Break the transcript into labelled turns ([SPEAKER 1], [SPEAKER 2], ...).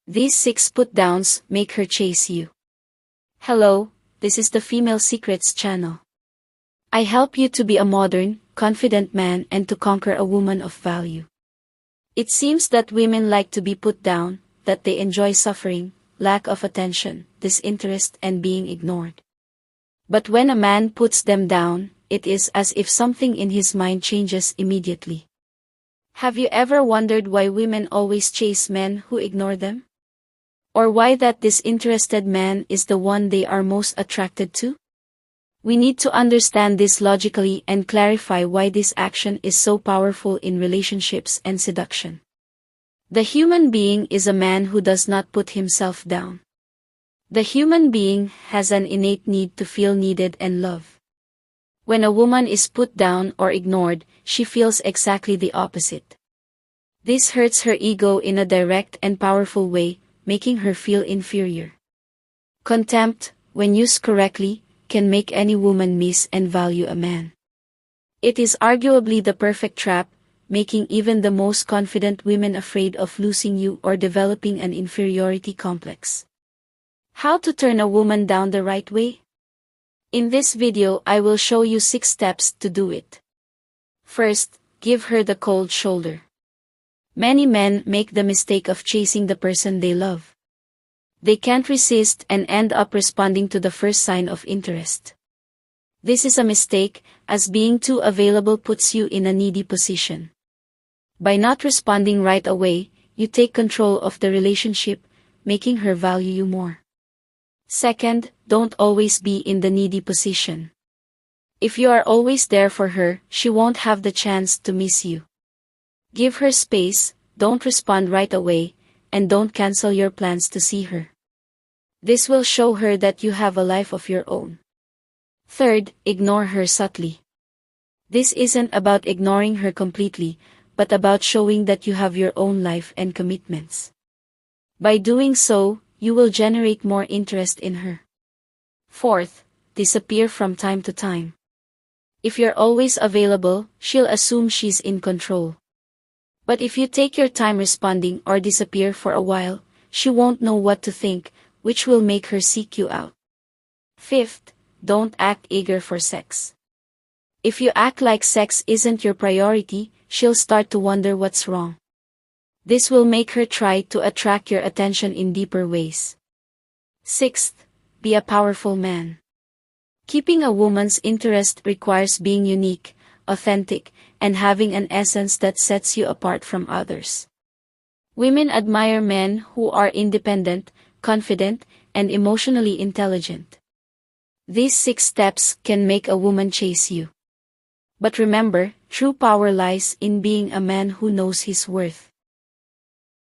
[SPEAKER 1] These 6 put-downs make her chase you. Hello, this is the Female Secrets channel. I help you to be a modern, confident man and to conquer a woman of value. It seems that women like to be put down, that they enjoy suffering, lack of attention, disinterest and being ignored. But when a man puts them down, it is as if something in his mind changes immediately. Have you ever wondered why women always chase men who ignore them? Or why that disinterested man is the one they are most attracted to? We need to understand this logically and clarify why this action is so powerful in relationships and seduction. The human being is a man who does not put himself down. The human being has an innate need to feel needed and loved. When a woman is put down or ignored, she feels exactly the opposite. This hurts her ego in a direct and powerful way, making her feel inferior. Contempt, when used correctly, can make any woman miss and value a man. It is arguably the perfect trap, making even the most confident women afraid of losing you or developing an inferiority complex. How to turn a woman down the right way? In this video I will show you 6 steps to do it. First, give her the cold shoulder. Many men make the mistake of chasing the person they love. They can't resist and end up responding to the first sign of interest. This is a mistake, as being too available puts you in a needy position. By not responding right away, you take control of the relationship, making her value you more. Second, don't always be in the needy position. If you are always there for her, she won't have the chance to miss you. Give her space, don't respond right away, and don't cancel your plans to see her. This will show her that you have a life of your own. Third, ignore her subtly. This isn't about ignoring her completely, but about showing that you have your own life and commitments. By doing so, you will generate more interest in her. Fourth, disappear from time to time. If you're always available, she'll assume she's in control. But if you take your time responding or disappear for a while, she won't know what to think, which will make her seek you out. Fifth, don't act eager for sex. If you act like sex isn't your priority, she'll start to wonder what's wrong. This will make her try to attract your attention in deeper ways. Sixth, be a powerful man. Keeping a woman's interest requires being unique, authentic, and having an essence that sets you apart from others. Women admire men who are independent, confident, and emotionally intelligent. These 6 steps can make a woman chase you. But remember, true power lies in being a man who knows his worth.